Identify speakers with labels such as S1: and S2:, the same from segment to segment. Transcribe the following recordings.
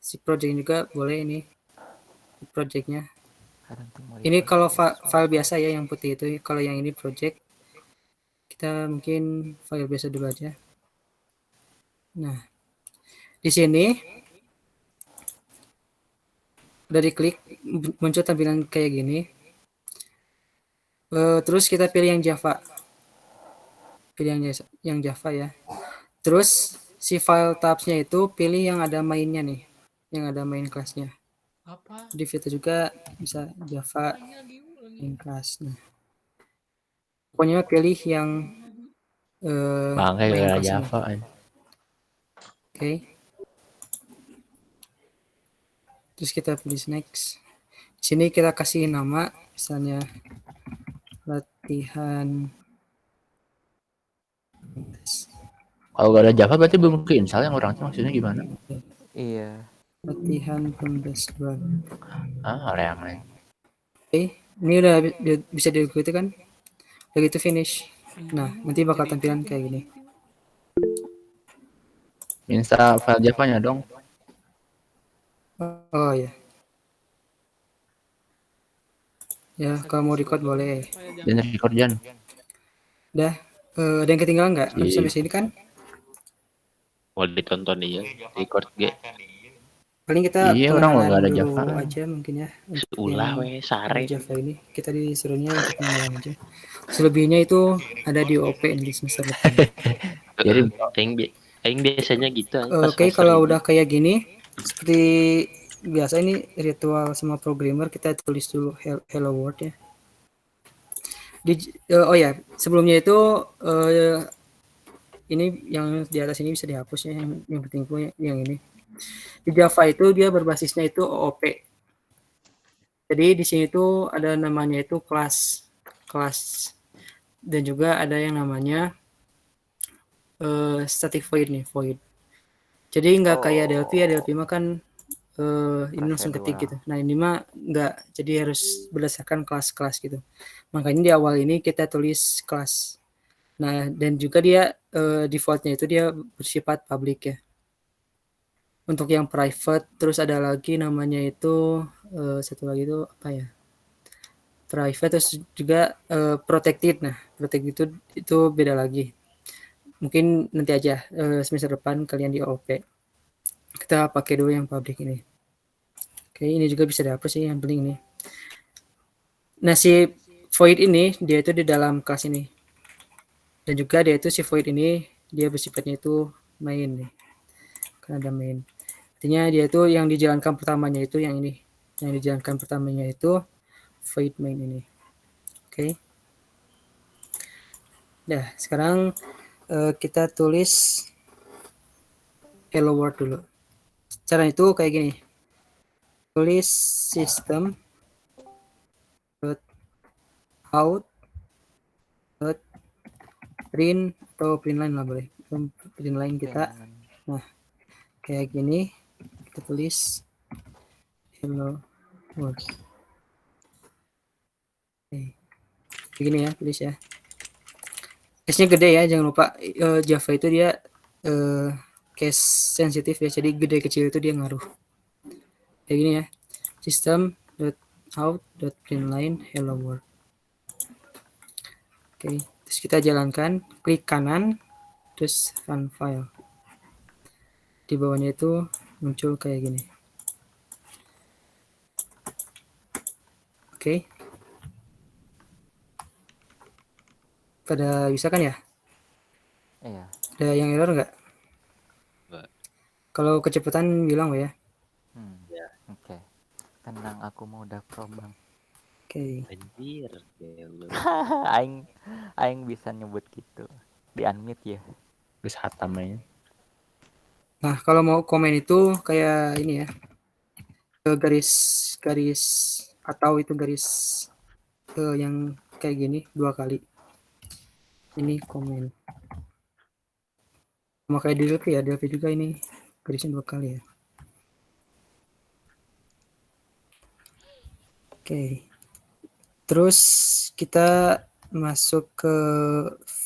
S1: si project juga boleh ini projectnya. Ini kalau file biasa ya yang putih itu. Kalau yang ini project, kita mungkin file biasa dulu aja. Nah, di sini udah diklik, muncul tampilan kayak gini. Terus kita pilih yang Java. Pilih yang Java ya. Terus si file tabs-nya itu pilih yang ada mainnya nih. Yang ada main kelasnya. Di fitur juga bisa Java main class. Nah, pokoknya pilih yang main kelas
S2: Java
S1: ini. Oke. Terus kita pilih next. Di sini kita kasih nama, misalnya latihan.
S2: Kalau gak ada Java berarti belum keinstall yang orang itu maksudnya gimana?
S3: Iya.
S1: Latihan pemrograman.
S2: Reaman.
S1: Oke, ini udah bisa diikuti kan? Begitu finish. Nah, nanti bakal tampilan kayak gini.
S2: Install file Java-nya dong.
S1: Oh ya. Ya, kalau mau record boleh.
S2: Dan record Jan.
S1: Udah, ada yang ketinggalan nggak? Sampai sini kan?
S4: Mau ditonton iya, record G.
S1: Paling kita
S2: orang
S1: pengenalan
S2: nggak ada
S1: dulu
S2: Java
S1: aja mungkin ya.
S4: Ulah we sare.
S1: Java ini kita disuruhnya untuk pengenalan aja. Selebihnya itu ada di OP di semester depan.
S4: Jadi aing biasanya gitu pas
S1: Oke, kalau udah kayak gini, seperti biasa ini ritual sama programmer, kita tulis dulu hello world ya. Oh ya, sebelumnya itu ini yang di atas ini bisa dihapus ya, yang penting yang ini. Di Java itu dia berbasisnya itu OOP. Jadi di sini tuh ada namanya itu kelas dan juga ada yang namanya static void nih, void. Jadi nggak kayak Delphi ya, Delphi mah kan ini langsung ketik gitu. Nah ini mah nggak, jadi harus berdasarkan kelas-kelas gitu. Makanya di awal ini kita tulis kelas. Nah dan juga dia defaultnya itu dia bersifat public ya. Untuk yang private, terus ada lagi namanya itu satu lagi itu apa ya? Private, terus juga protected. Nah protected itu beda lagi. Mungkin nanti aja semester depan kalian di OP. Kita pakai dulu yang public ini. Oke, ini juga bisa dihapus sih, yang penting ini. Nah, si void ini dia itu di dalam kelas ini. Dan juga dia itu si void ini dia bersifatnya itu main nih. Kan ada main. Artinya dia itu yang dijalankan pertamanya itu yang ini. Yang dijalankan pertamanya itu void main ini. Oke. Nah, sekarang kita tulis hello world dulu. Cara itu kayak gini. Tulis system out print atau print line lah boleh, print line kita. Nah kayak gini kita tulis hello world. Oke. Begini ya tulis ya, case-nya gede ya, jangan lupa Java itu dia case sensitif ya, jadi gede kecil itu dia ngaruh. Kayak gini ya, system.out.println hello world. Oke, terus kita jalankan, klik kanan, terus run file. Di bawahnya itu muncul kayak gini. Oke. Pada bisa kan ya?
S3: Iya.
S1: Ada yang error nggak?
S4: Nggak.
S1: Kalau kecepatan bilang ya.
S3: Ya. Oke. Tenang, aku mau udah pro bang.
S1: Oke.
S4: Anjir.
S3: Aing bisa nyebut gitu. Di unmute ya.
S2: Bisa hatamnya.
S1: Nah kalau mau komen itu kayak ini ya, garis atau itu garis yang kayak gini 2 kali. Ini komen. Sama kayak di Delphi ya, Delphi juga ini garisnya 2 kali ya. Oke. Terus kita masuk ke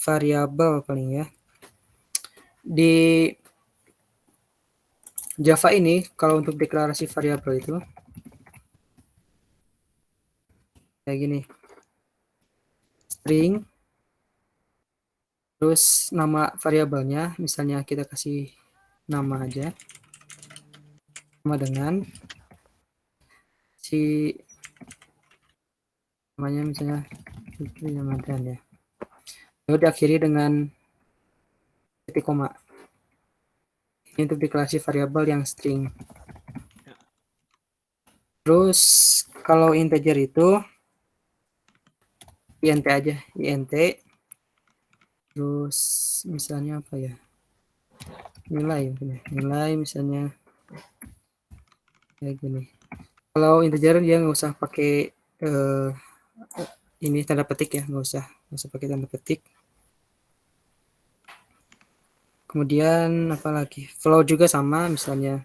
S1: variabel paling ya. Di Java ini kalau untuk deklarasi variabel itu kayak gini. String terus nama variabelnya, misalnya kita kasih nama aja. Sama dengan si namanya misalnya itu Ramadan ya. Lalu diakhiri dengan titik koma. Ini untuk deklarasi variabel yang string. Terus kalau integer itu int aja, int. Terus misalnya apa ya? Nilai misalnya kayak gini. Kalau integer dia nggak usah pakai ini tanda petik ya, nggak usah pakai tanda petik. Kemudian apa lagi? Flow juga sama, misalnya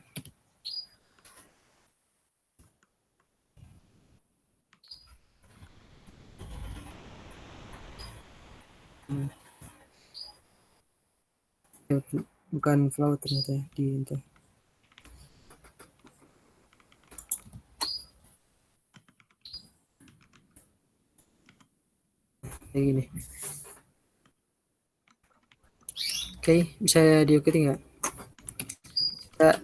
S1: bukan flow ternyata ya, di itu. Kayak gini. Oke, bisa diikuti nggak? Kita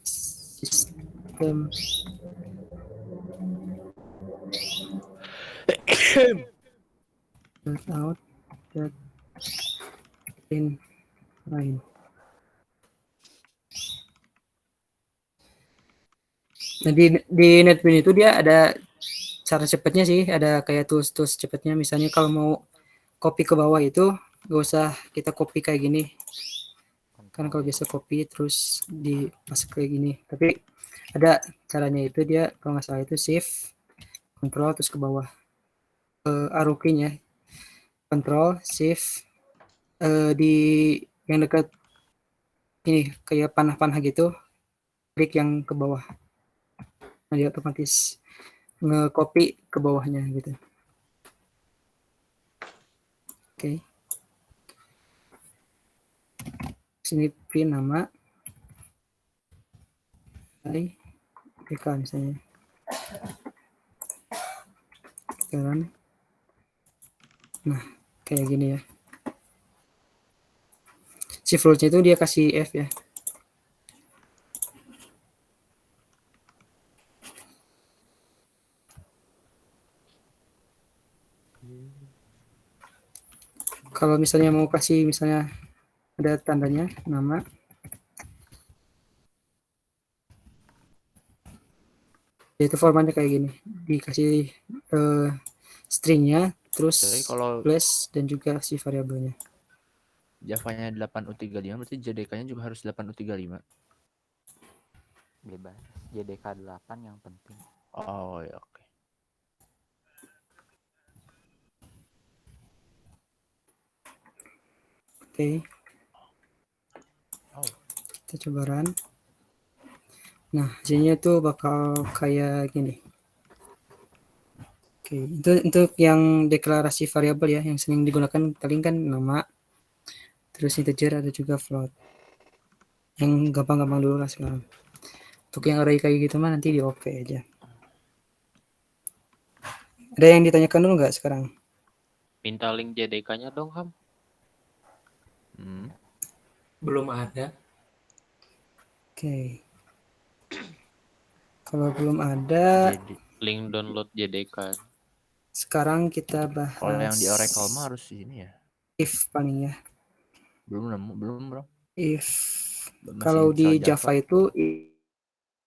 S1: sistem out in line. Nah, di NetBeans itu dia ada cara cepatnya sih, ada kayak tools cepatnya. Misalnya kalau mau copy ke bawah itu gak usah kita copy kayak gini. Kan kalau biasa copy terus pas kayak gini. Tapi ada caranya, itu dia kalau nggak salah itu shift control terus ke bawah. Arrow key-nya control shift di yang dekat ini kayak panah-panah gitu, klik yang ke bawah. Nah, dia otomatis nge-copy ke bawahnya gitu. Oke. Sini print nama PK misalnya. Sekarang nah kayak gini ya. Si floatnya itu dia kasih F ya. Kalau misalnya mau kasih, misalnya ada tandanya nama, itu formatnya kayak gini, dikasih stringnya terus
S2: kalau
S1: plus dan juga si variabelnya.
S2: Javanya 8U35 berarti JDK-nya juga harus 8U35.
S3: Bebas. JDK 8 yang penting.
S2: Oh ya, oke.
S1: Oke.
S2: Oh.
S1: Kita coba run. Nah, hasilnya tuh bakal kayak gini. Oke, itu untuk yang deklarasi variabel ya, yang sering digunakan paling kan nama, terus integer, ada juga float. Yang gampang-gampang dulu lah sekarang. Untuk yang array kayak gitu mah nanti di OP aja. Ada yang ditanyakan dulu nggak sekarang?
S4: Minta link JDK-nya dong, Ham.
S5: Belum ada.
S1: Oke. Kalau belum ada,
S4: link download JDK.
S1: Sekarang kita bahas.
S2: Kalau yang di Oracle mah harus ini ya.
S1: If paling ya.
S2: Belum bro.
S1: If
S2: Masih
S1: kalau di
S2: Java
S1: itu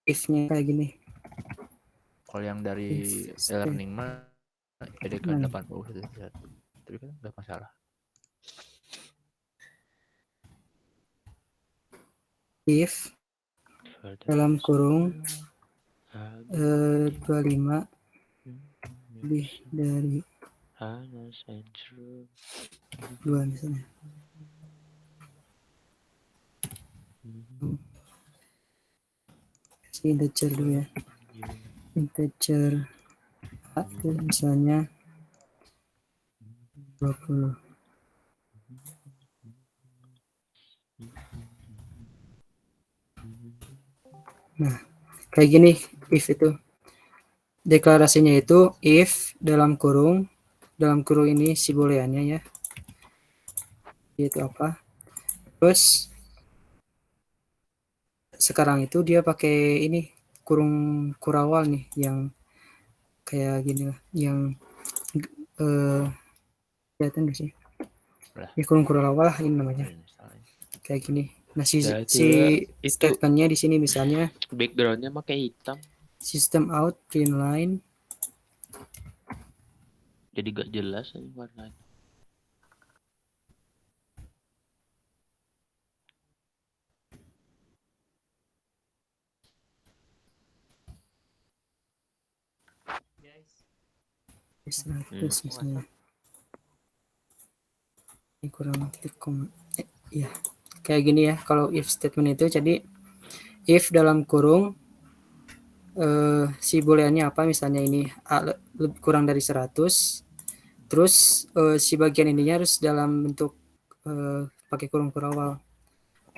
S1: if-nya kayak gini.
S2: Kalau yang dari e-learning mah JDK 8U. Tapi kan nggak masalah.
S1: If dalam kurung 25 lebih dari 2 misalnya. Integer dulu ya. Integer A itu misalnya 20. Nah, kayak gini if itu. Deklarasinya itu if dalam kurung ini si booleannya ya. Itu apa? Terus sekarang itu dia pakai ini kurung kurawal nih yang kayak gini lah, yang kelihatan di sini. Ini kurung kurawal lah ini namanya. Kayak gini. Nah, si statementnya di sini misalnya
S4: backgroundnya pakai hitam.
S1: system out print line.
S4: Jadi gak jelas ini warnanya.
S1: Terus misalnya ini kurang klik ya kayak gini ya kalau if statement itu. Jadi if dalam kurung si booleannya apa, misalnya ini A kurang dari 100, terus si bagian ininya harus dalam bentuk pakai kurung kurawal.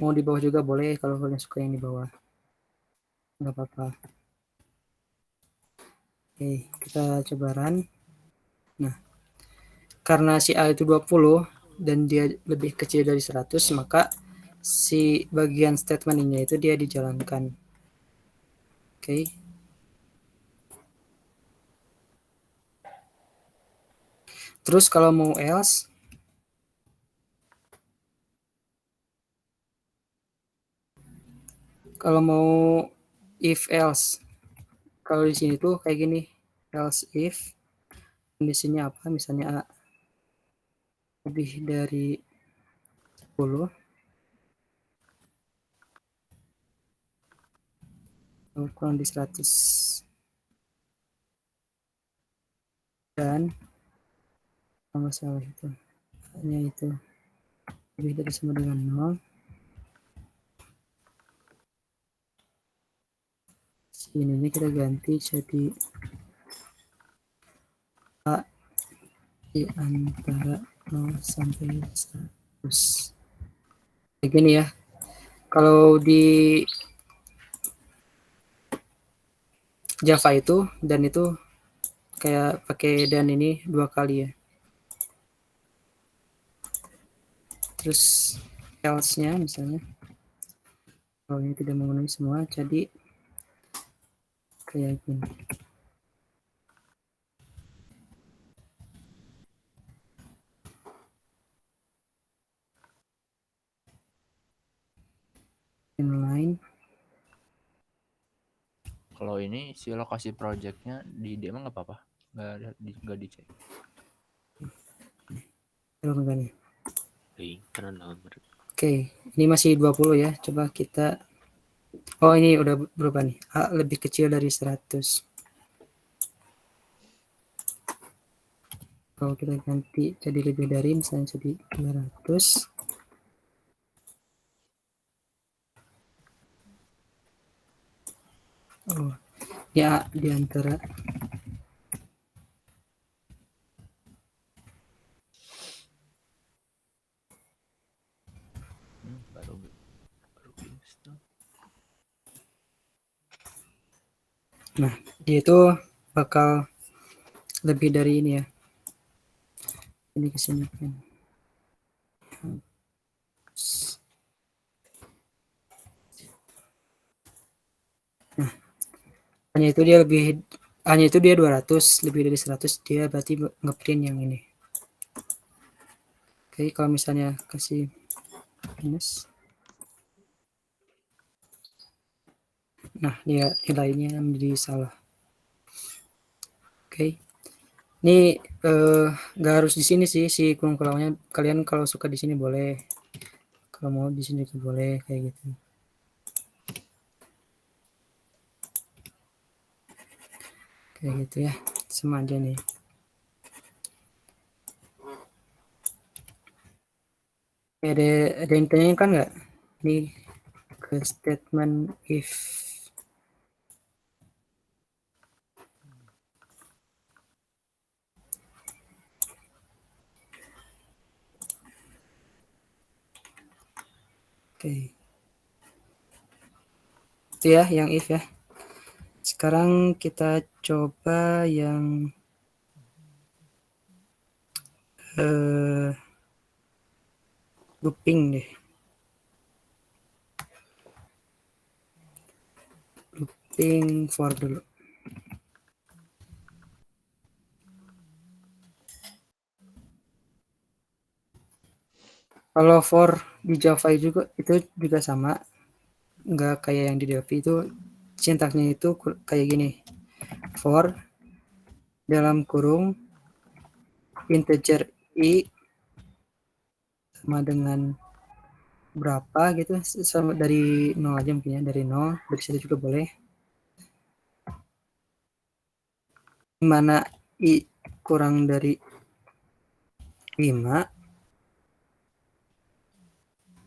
S1: Mau di bawah juga boleh kalau kalian suka yang di bawah, nggak apa-apa. Oke, kita coba run. Nah, karena si A itu 20 dan dia lebih kecil dari 100, maka si bagian statement ini itu dia dijalankan. Oke. Terus kalau mau else, kalau mau if else, kalau di sini tuh kayak gini, else if kondisinya apa, misalnya A lebih dari 10 atau kurang di 100 dan masalah itu hanya itu lebih dari sama dengan 0, ininya kita ganti jadi A di antara 0 sampai 100. Kayak gini ya. Kalau di Java itu dan itu kayak pakai dan ini 2 kali ya. Terus else-nya misalnya kalau ini tidak memenuhi semua, jadi kayak gini. Inline.
S2: Kalau ini si lokasi projectnya di demo nggak apa-apa, nggak dicek.
S1: Oke, ini masih 20 ya. Coba kita, oh ini udah berubah nih. A lebih kecil dari 100. Kalau kita ganti jadi lebih dari, misalnya jadi 200. Oh, ya di antara
S2: baru install.
S1: Nah, dia itu bakal lebih dari ini ya. Ini kesini kan. Nah, hanya itu dia 200, lebih dari 100 dia berarti ngeprint yang ini. Oke, kalau misalnya kasih minus, nah dia nilainya menjadi salah. Oke, ini nggak harus di sini sih si kurung kurawalnya. Kalian kalau suka di sini boleh, kalau mau di sini juga boleh kayak gitu. Kayak gitu ya, sama aja nih. Ada yang tanyain kan nggak? Ini ke statement if. Oke. Itu ya yang if ya. Sekarang kita coba yang looping deh. Looping for dulu. Kalau for di Java juga itu juga sama, nggak kayak yang di Delphi. Itu sintaksnya itu kayak gini, for dalam kurung integer i sama dengan berapa gitu, sama dari 0 aja mungkin ya, dari 0, dari situ juga boleh, mana i kurang dari 5,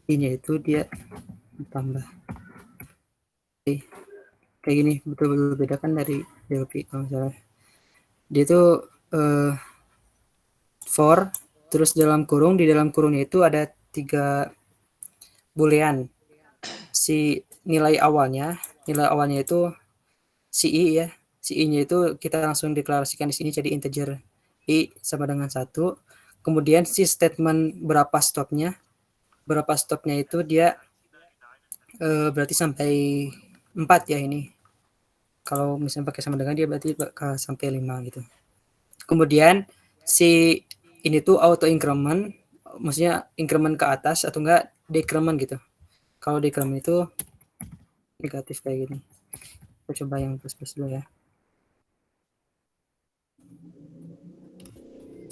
S1: i-nya itu dia tambah. Oke, kayak gini, betul-betul beda kan dari Delphi kalau misalnya. Dia itu for, terus dalam kurung, di dalam kurungnya itu ada 3 boolean. Si nilai awalnya itu si i ya, si i-nya itu kita langsung deklarasikan di sini jadi integer i sama dengan 1. Kemudian si statement berapa stopnya itu dia berarti sampai 4 ya ini. Kalau misalnya pakai sama dengan dia berarti bakal sampai 5 gitu. Kemudian si ini tuh auto increment, maksudnya increment ke atas atau enggak decrement gitu. Kalau decrement itu negatif kayak gini. Kita coba yang plus dulu ya.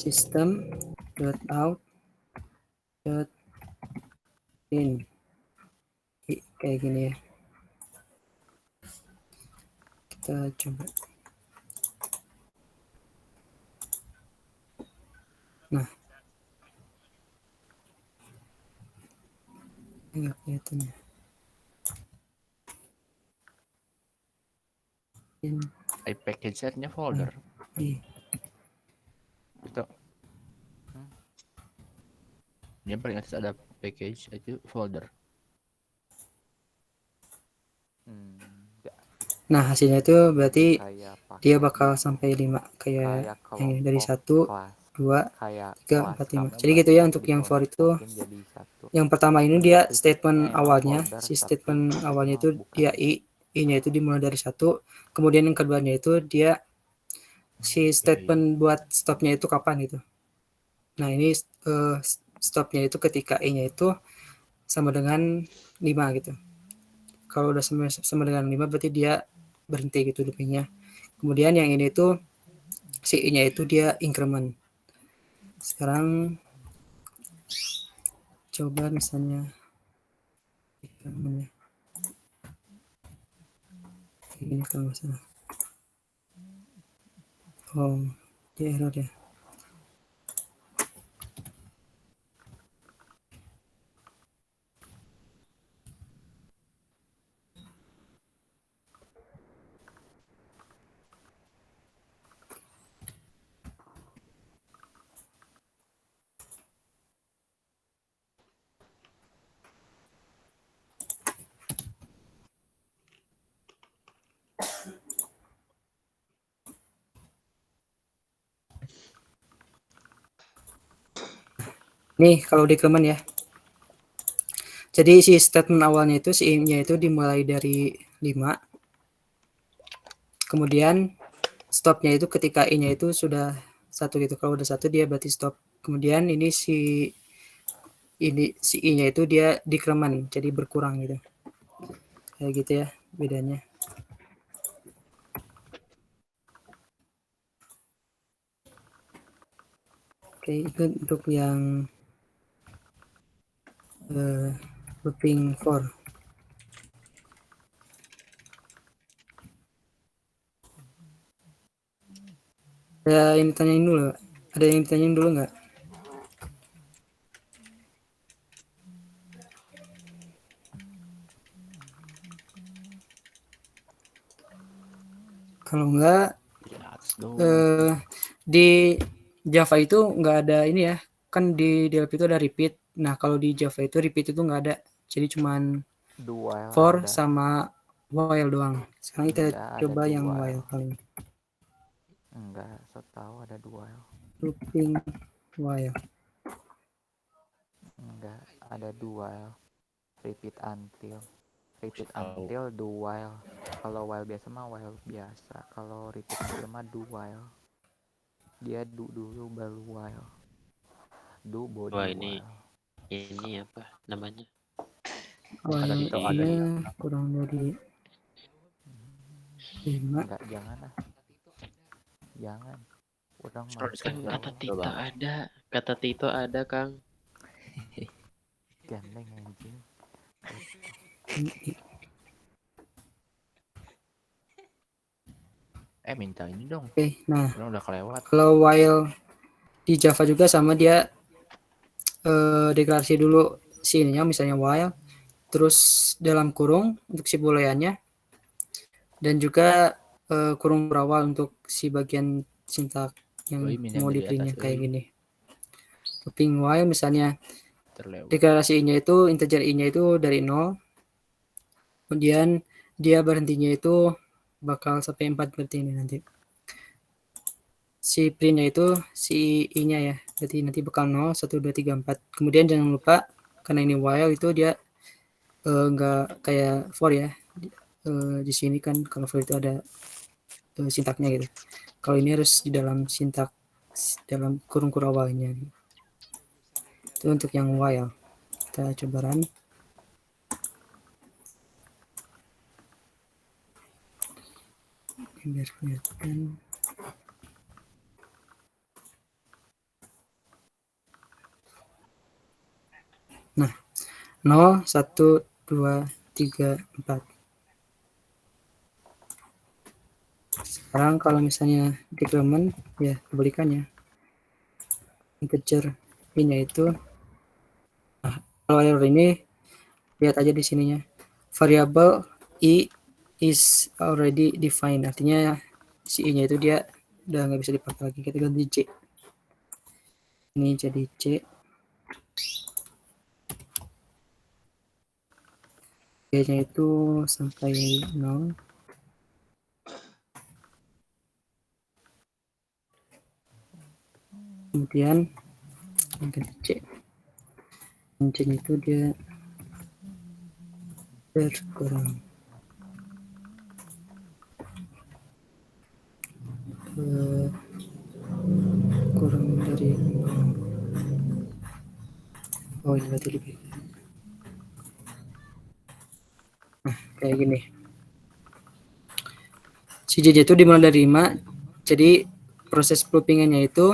S1: System.out.in kayak gini ya. Kita coba. Nah, nggak kelihatan ya.
S2: iPackage set-nya folder.
S1: Iya.
S2: Itu. Yang paling atas ada package itu folder. Nah,
S1: hasilnya itu berarti
S3: kayak
S1: dia bakal sampai 5 kayak yang dari 1, 2, 3, 4, 5. Jadi gitu ya untuk yang for itu. Yang pertama ini dia statement awalnya, si statement awalnya itu dia i-nya itu dimulai dari 1. Kemudian yang keduanya itu dia si statement buat stopnya itu kapan gitu. Nah, ini stopnya itu ketika i-nya itu sama dengan 5 gitu. Kalau udah sama dengan 5 berarti dia berhenti gitu loopingnya. Kemudian yang ini tuh si i-nya itu dia increment. Sekarang coba misalnya ini kalau misalnya dia error ya. Nih kalau decrement ya. Jadi si statement awalnya itu si i-nya itu dimulai dari 5. Kemudian stopnya itu ketika i-nya itu sudah 1 gitu. Kalau udah 1 dia berarti stop. Kemudian ini si i-nya itu dia decrement, jadi berkurang gitu. Kayak gitu ya bedanya. Oke, itu untuk yang looping for. Ada yang ditanyain dulu? Ada yang ditanyain dulu nggak? Kalau nggak, di Java itu nggak ada ini ya. Kan di Delphi itu ada repeat. Nah, kalau di Java itu repeat itu nggak ada. Jadi cuman for sama while doang. Sekarang kita
S3: Enggak, ada
S1: coba yang
S3: dua.
S1: while paling.
S3: Enggak, so tahu ada dua.
S1: Looping while.
S3: Enggak, ada dua. Repeat until. Repeat
S2: Oh.
S3: until, do while. Kalau while biasa mah while biasa. Kalau repeat until mah do while. Dia do dulu baru while. Do body
S4: Wah, ini
S3: while.
S4: apa namanya?
S2: Kata
S1: While
S2: Tito ada
S1: nya kurang dari 5.
S3: Enggak, jangan lah. Jangan. Orang
S2: Start
S3: malas.
S4: Kan
S2: sekarang.
S4: kata Tito
S2: Coba.
S4: ada. Kata Tito ada, Kang.
S3: Gandeng anjing.
S2: Minta ini dong.
S1: Oke, nah
S2: Orang udah kelewat.
S1: kalau while di Java juga sama, dia deklarasi dulu si ininya, misalnya while, terus dalam kurung untuk si booleannya, dan juga kurung berawal untuk si bagian sintak yang mau di printnya kayak gini. Looping while misalnya
S2: Terlewat.
S1: deklarasi i-nya itu, integer i-nya itu dari 0, kemudian dia berhentinya itu bakal sampai 4 berarti ini nanti. Si printnya itu si i-nya ya, berarti nanti bakal 0, 1, 2, 3, 4. Kemudian jangan lupa, karena ini while itu dia nggak kayak for ya. Di sini kan kalau for itu ada sintaknya gitu. Kalau ini harus di dalam sintak, dalam kurung-kurung awalnya. Itu untuk yang while. Kita coba run. Biar kelihatan. Nah, 0, 1, 2, 3, 4. Sekarang kalau misalnya decrement, ya kebalikannya. Integer i-nya itu, nah, kalau error ini, lihat aja di sininya. Variable i is already defined. Artinya si i-nya itu dia udah nggak bisa dipakai lagi. Kita ganti c. Ini jadi c. C-nya itu sampai 0. Kemudian ganti c. C-nya itu dia berkurang. Kurang dari 0. Oh, ini berarti lebih. Nah, kayak gini. Si JJ itu dimulai dari 5. Jadi proses loopingannya itu,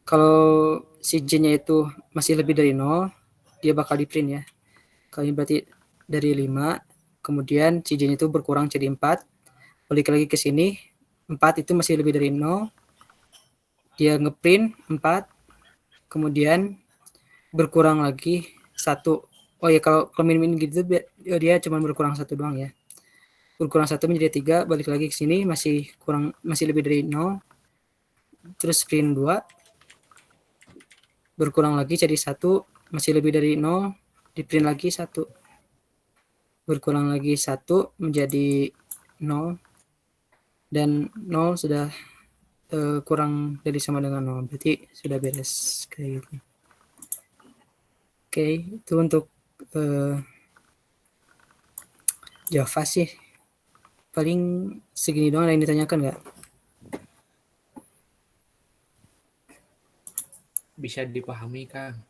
S1: kalau si J-nya itu masih lebih dari 0, dia bakal di print ya. Kalau ini berarti dari 5, kemudian si J-nya itu berkurang jadi 4. Balik lagi ke sini, 4 itu masih lebih dari 0. Dia ngeprint 4, kemudian berkurang lagi 1. Oh ya, kalau min gitu dia cuma berkurang 1 doang ya. Berkurang 1 menjadi 3, balik lagi ke sini masih lebih dari 0. Terus print 2. Berkurang lagi jadi 1, masih lebih dari 0, di print lagi 1. Berkurang lagi 1 menjadi 0, dan 0 sudah kurang dari sama dengan 0, berarti sudah beres kayak gitu. Oke, itu untuk Java sih. Paling segini doang. Ada yang ditanyakan nggak?
S5: Bisa dipahami, Kang.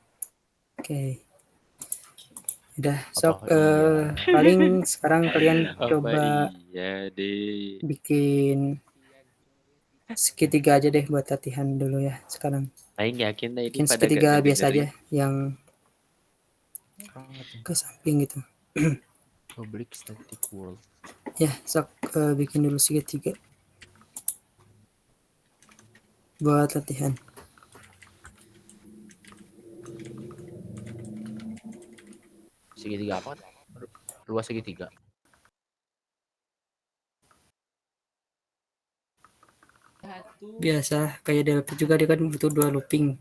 S1: Oke. Udah, sok paling sekarang kalian coba bikin segitiga aja deh buat latihan dulu ya sekarang.
S4: Paling yakin deh ini
S1: Bikin
S4: pada
S1: segitiga
S4: gak
S1: biasa aja yang ke samping gitu.
S2: Public static world.
S1: Ya, sok bikin dulu segitiga buat latihan.
S2: Segitiga apa? Luas segitiga.
S1: Biasa kayak DLP juga, dia kan butuh 2 looping.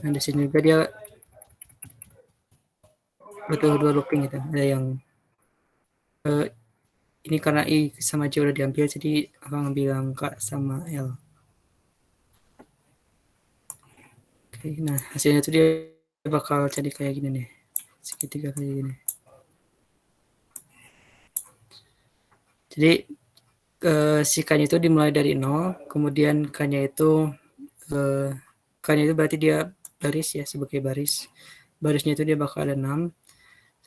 S1: Nah, di sini juga dia butuh 2 looping gitu. Ada yang ini karena I sama J udah diambil, jadi akan ngambil yang K sama L. Oke, nah hasilnya tuh dia bakal jadi kayak gini nih, segitiga kayak gini. Jadi si K-nya itu dimulai dari 0, kemudian K-nya itu berarti dia baris ya, sebagai baris. Barisnya itu dia bakal ada 6.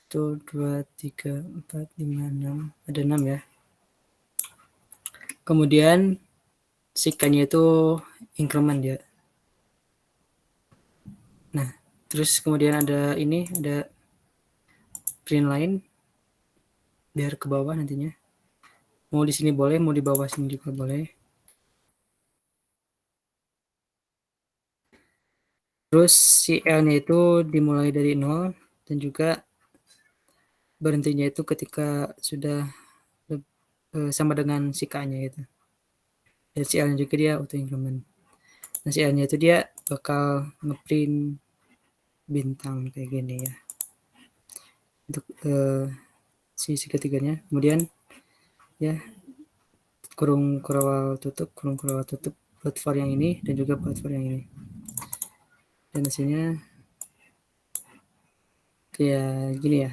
S1: 1, 2, 3, 4, 5, 6. Ada 6 ya. Kemudian si K-nya itu increment dia. Nah, terus kemudian ada print line biar ke bawah nantinya. Mau di sini boleh, mau di bawah sini juga boleh. Terus si L-nya itu dimulai dari 0 dan juga berhentinya itu ketika sudah sama dengan si K-nya gitu. Dan si L-nya juga dia auto increment. Nah, si L-nya itu dia bakal ngeprint bintang kayak gini ya. Untuk si ketiganya. Kemudian ya kurung kurawal tutup buat for yang ini dan juga buat for yang ini. Dan hasilnya kayak gini ya.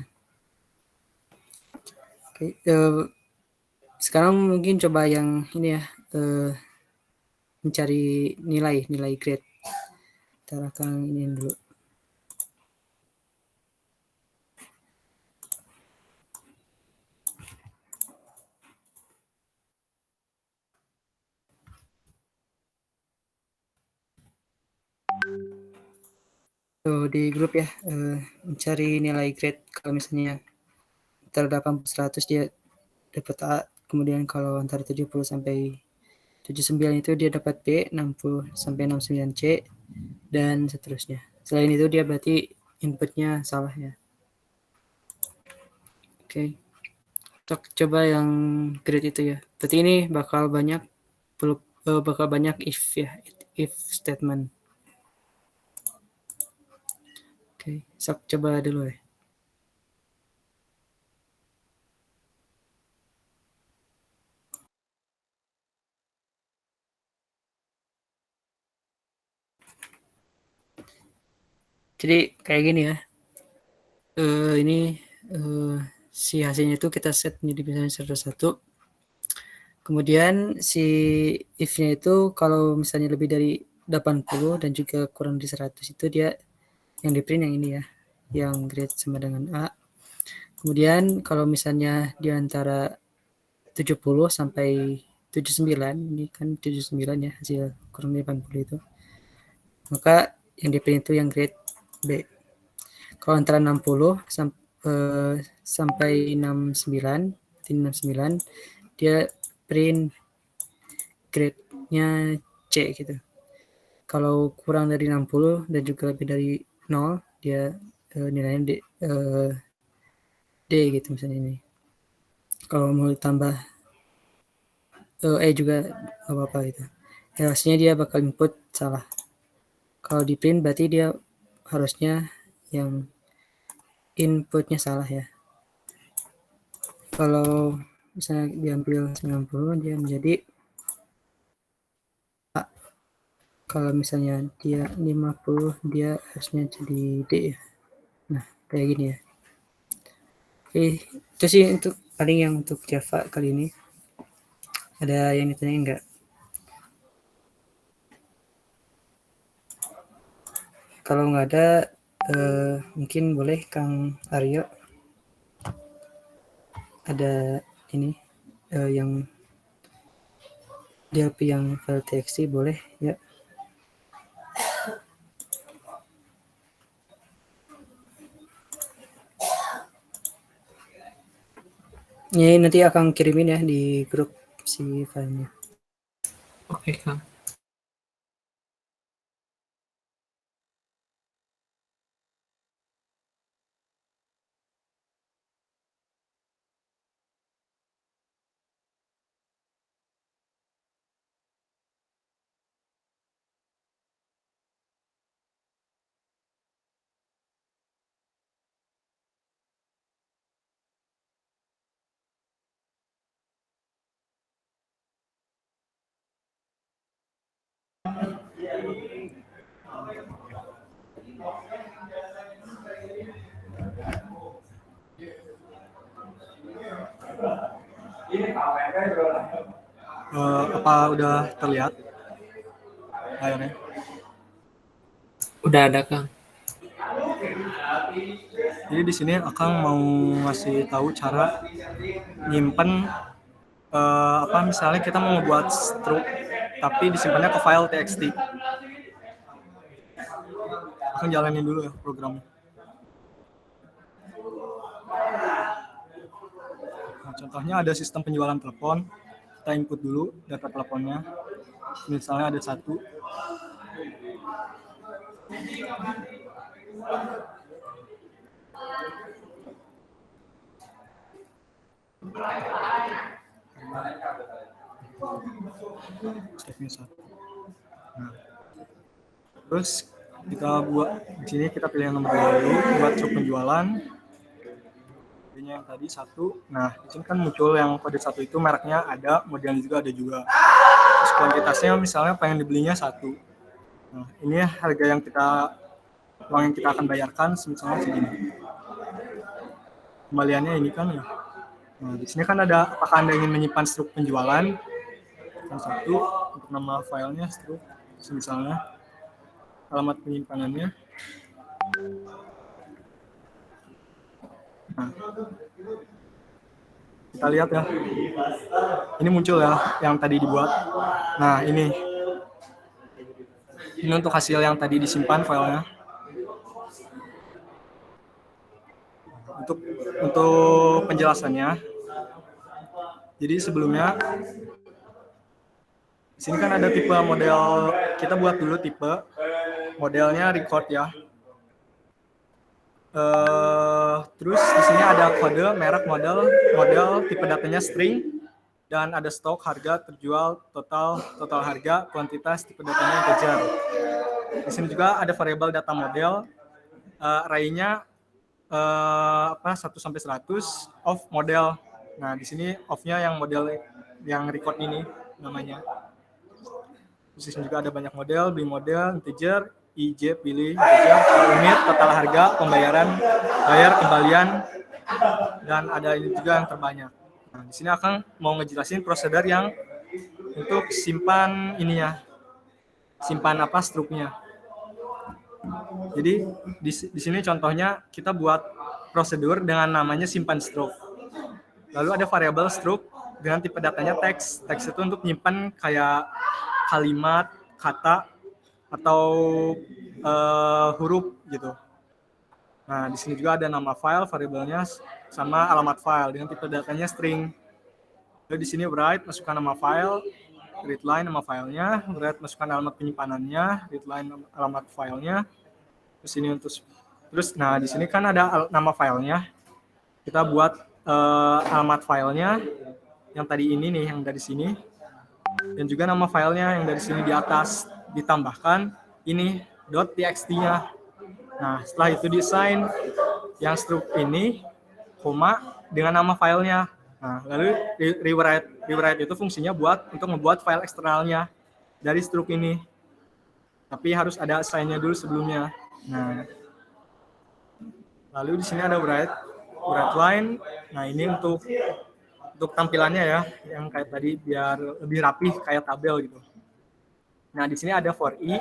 S1: Oke, sekarang mungkin coba yang ini ya, mencari nilai grade. Kita akan ini dulu. Di grup ya, mencari nilai grade. Kalau misalnya antara 80-100 dia dapat A, kemudian kalau antara 70 sampai 79 itu dia dapat B, 60 sampai 69 C, dan seterusnya. Selain itu dia berarti inputnya salah ya. Oke. Coba yang grade itu ya. Berarti ini bakal banyak if ya, if statement. Oke, coba dulu ya. Jadi kayak gini ya. Ini si hasilnya itu kita set menjadi misalnya 101. Kemudian si if-nya itu kalau misalnya lebih dari 80 dan juga kurang dari 100 itu dia yang di print yang ini ya, yang grade sama dengan A. Kemudian kalau misalnya di antara 70 sampai 79, ini kan 79 ya hasil kurang dari 80 itu, maka yang di print itu yang grade B. Kalau antara 60 sampai 69 dia print grade-nya C gitu. Kalau kurang dari 60 dan juga lebih dari 0 dia nilainya D gitu misalnya ini. Kalau mau tambah E juga gak apa-apa gitu. Hasilnya dia bakal input salah. Kalau di print berarti dia harusnya yang inputnya salah ya. Kalau misalnya diambil 90 dia menjadi A. Kalau misalnya dia 50 dia harusnya jadi D ya. Nah kayak gini ya. Oke, itu sih untuk paling yang untuk Java kali ini. Ada yang ditanya enggak? Kalau nggak ada, mungkin boleh Kang Aryo. Ada ini yang DLP yang file txt boleh ya. Ini nanti akan kirimin ya di grup si filenya.
S5: Oke, Kang.
S6: Apa udah terlihat layarnya?
S5: Udah ada, Kang.
S6: Jadi di sini Akang mau ngasih tahu cara nyimpen misalnya kita mau membuat struct tapi disimpannya ke file txt. Akang jalanin dulu ya programnya. Nah, contohnya ada sistem penjualan telepon. Kita input dulu data teleponnya. Misalnya ada 1. Stepnya 1. Nah, terus kita buat di sini kita pilih yang nomor 2 dulu buat truk penjualan. Kodenya yang tadi 1. Nah, di sini kan muncul yang kode 1 itu mereknya ada, modelnya juga ada juga. Terus kuantitasnya misalnya pengen dibelinya 1. Nah, ini harga yang uang yang kita akan bayarkan misalnya segini. Kembaliannya ini kan ya. Nah, di sini kan ada apakah Anda ingin menyimpan struk penjualan? Yang 1 untuk nama filenya struk misalnya. Alamat penyimpanannya. Nah, kita lihat ya. Ini muncul ya yang tadi dibuat. Nah, ini untuk hasil yang tadi disimpan filenya. Untuk penjelasannya. Jadi sebelumnya di sini kan ada tipe model, kita buat dulu tipe modelnya record ya. Terus di sini ada kode, merek, model, tipe datanya string, dan ada stok, harga, terjual, total harga, kuantitas, tipe datanya integer. Di sini juga ada variabel data model, array-nya 1 sampai 100, of model. Nah, di sini of-nya yang model yang record ini namanya. Di sini juga ada banyak model, beli model, integer, IJ, pilih, integer, unit, total harga, pembayaran, bayar, kembalian, dan ada ini juga yang terbanyak. Nah, di sini akan mau ngejelasin prosedur yang untuk simpan ininya, simpan struknya. Jadi di sini contohnya kita buat prosedur dengan namanya simpan struct. Lalu ada variabel struct dengan tipe datanya teks. Teks itu untuk menyimpan kayak kalimat, kata, atau huruf gitu. Nah, di sini juga ada nama file, variabelnya sama alamat file dengan tipe datanya string. Lalu di sini write masukkan nama file, readline nama filenya, write masukkan alamat penyimpanannya, readline alamat filenya. Terus nah di sini kan ada nama filenya. Kita buat alamat filenya yang tadi ini nih, yang dari sini, dan juga nama filenya yang dari sini di atas, ditambahkan ini .txt-nya. Nah, setelah itu di-assign yang struct ini, koma, dengan nama filenya. Nah, lalu rewrite itu fungsinya untuk membuat file eksternalnya dari struct ini. Tapi harus ada assign-nya dulu sebelumnya. Nah, lalu di sini ada write line. Nah, ini untuk tampilannya ya, yang kayak tadi biar lebih rapih kayak tabel gitu. Nah, di sini ada for i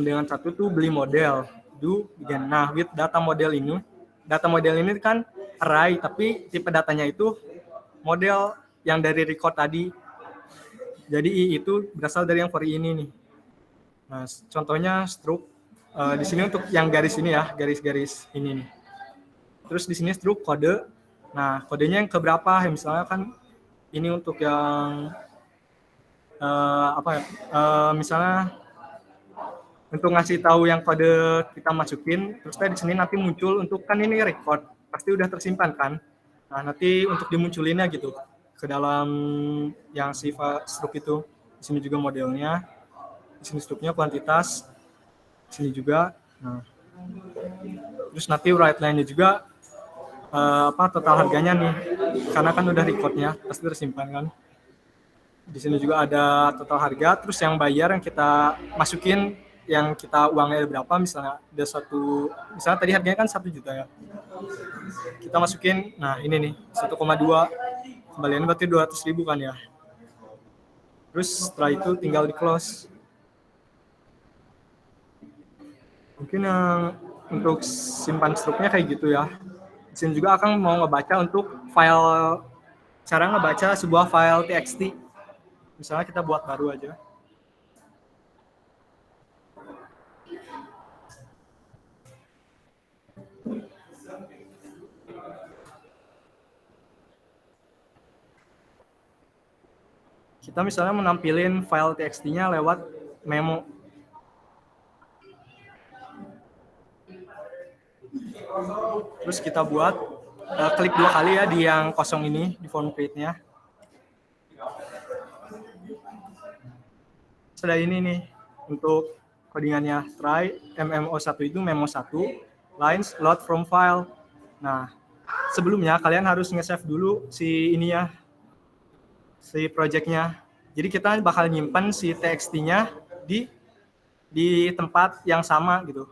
S6: dengan 1 tuh beli model, do begin. Nah, with data model ini kan array, tapi tipe datanya itu model yang dari record tadi. Jadi i itu berasal dari yang for i ini nih. Nah, contohnya struct di sini untuk yang garis ini ya, garis-garis ini nih. Terus di sini struct kode. Nah, kodenya yang keberapa? Misalnya kan ini untuk yang misalnya untuk ngasih tahu yang kode kita masukin, terus di sini nanti muncul untuk kan ini record, pasti udah tersimpan kan. Nah, nanti untuk dimunculinnya gitu ke dalam yang sifat struct itu. Di sini juga modelnya. Di sini struknya kuantitas. Di sini juga. Nah. Terus nanti write line-nya juga total harganya nih. Karena kan udah record-nya, pasti tersimpan kan. Di sini juga ada total harga, terus yang bayar yang kita masukin, yang kita uangnya berapa, misalnya ada misalnya tadi harganya kan 1 juta ya. Kita masukin, nah ini nih 1,2, kembaliannya berarti 200.000 kan ya. Terus setelah itu tinggal di close. Mungkin yang untuk simpan struknya kayak gitu ya. Di sini juga akan mau ngebaca untuk cara ngebaca sebuah file txt. Misalnya kita buat baru aja. Kita misalnya menampilin file txt-nya lewat memo. Terus kita buat, klik 2 kali ya di yang kosong ini, di form create-nya. Sudah ini nih, untuk codingannya try MMO1 itu memo1, lines load from file. Nah, sebelumnya kalian harus nge-save dulu si project-nya. Jadi kita bakal nyimpan si txt-nya di tempat yang sama gitu.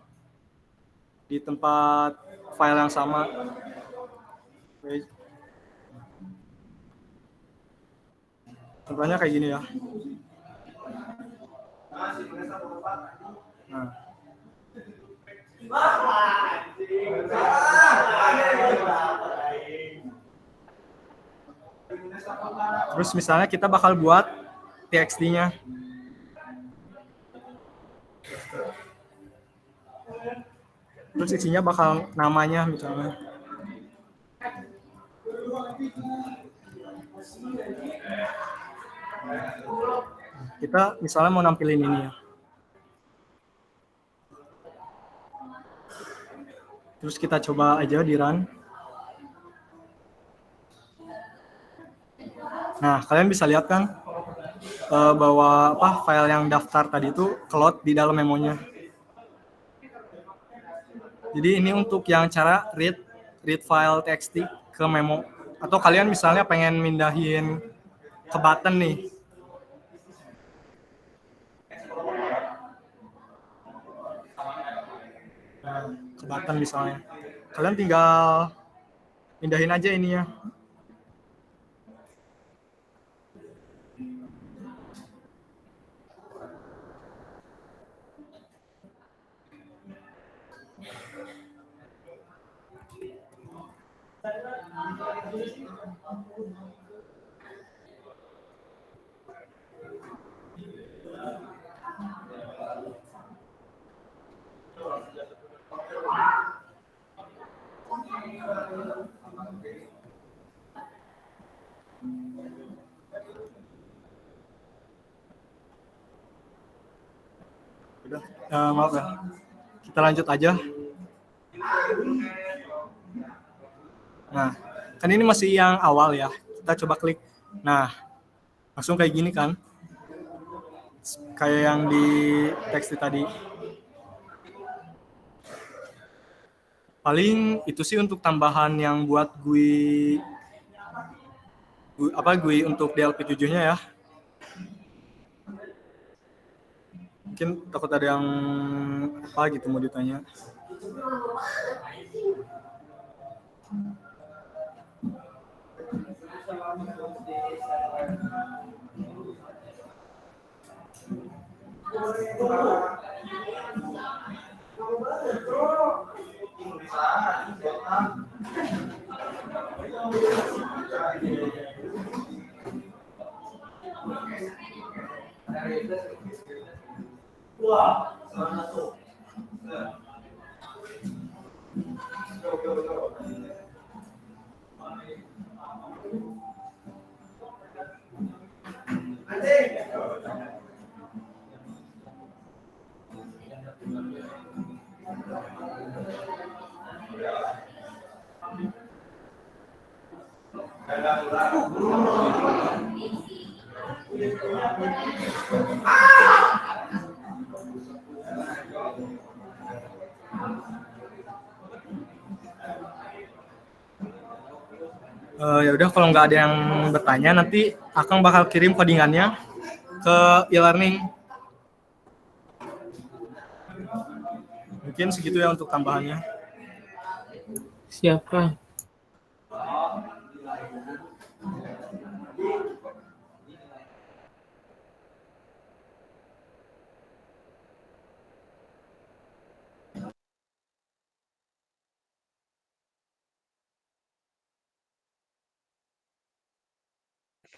S6: Di tempat file yang sama. Contohnya kayak gini ya. Nah. Terus misalnya kita bakal buat txt-nya. Terus isinya bakal namanya misalnya. Kita misalnya mau nampilin ini ya. Terus kita coba aja di run. Nah, kalian bisa lihat kan bahwa file yang daftar tadi itu keload di dalam memonya. Jadi ini untuk yang cara read file txt ke memo. Atau kalian misalnya pengen mindahin ke button nih. Ke button misalnya. Kalian tinggal pindahin aja ininya. Udah, maaf ya. Kita lanjut aja. Nah, kan ini masih yang awal ya. Kita coba klik. Nah, langsung kayak gini kan. Kayak yang di teks tadi. Paling itu sih untuk tambahan yang buat GUI untuk DLP7-nya ya. Mungkin takut ada yang apa gitu mau ditanya. Ya udah kalau nggak ada yang bertanya nanti Akang bakal kirim codingannya ke e-learning. Mungkin segitu ya untuk tambahannya.
S5: Siapa?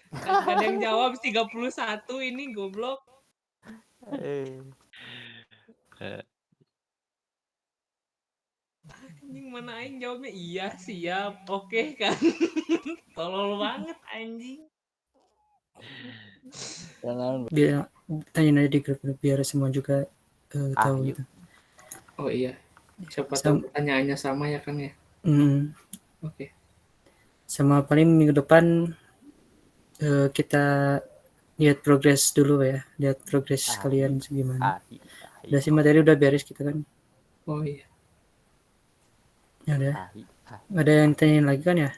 S7: Gak ada yang jawab 31 ini goblok.
S3: Eh,
S7: Anjing mana aing jawabnya iya siap oke kan. Tolol banget anjing.
S2: Jangan
S1: Biar tanya aja di grup biar semua juga tahu
S3: Ayo.
S1: gitu.
S5: Oh iya. Siapa
S1: Sam-
S5: tahu pertanyaannya sama ya Kang ya.
S1: Hmm.
S5: Oke.
S1: Sama paling minggu depan kita lihat progres dulu ya, lihat progres kalian segimana. Udah sih materi udah beres gitu kan.
S5: Oh iya.
S1: Ya udah. Ada yang tanyain lagi kan ya?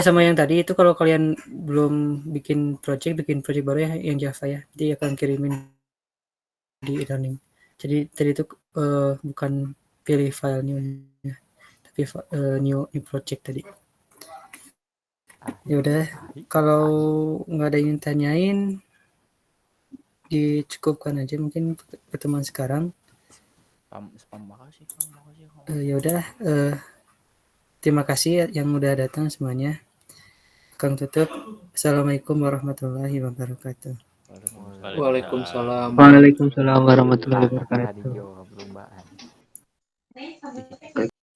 S1: Sama yang tadi itu kalau kalian belum bikin project baru ya yang Java ya. Jadi akan kirimin di e-learning. Jadi tadi itu bukan pilih file new ya, tapi new project tadi. Ya udah, kalau nggak ada yang tanyain, dicukupkan aja mungkin pertemuan sekarang.
S2: spam makasih.
S1: Ya udah, terima kasih yang udah datang semuanya. Kang tutup. Assalamualaikum warahmatullahi wabarakatuh.
S5: Waalaikumsalam.
S1: Waalaikumsalam warahmatullahi wabarakatuh.
S3: Dijawab perlombaan.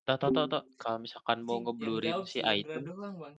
S4: Tok, kalau misalkan mau ngeblurin si item
S7: doang, Bang.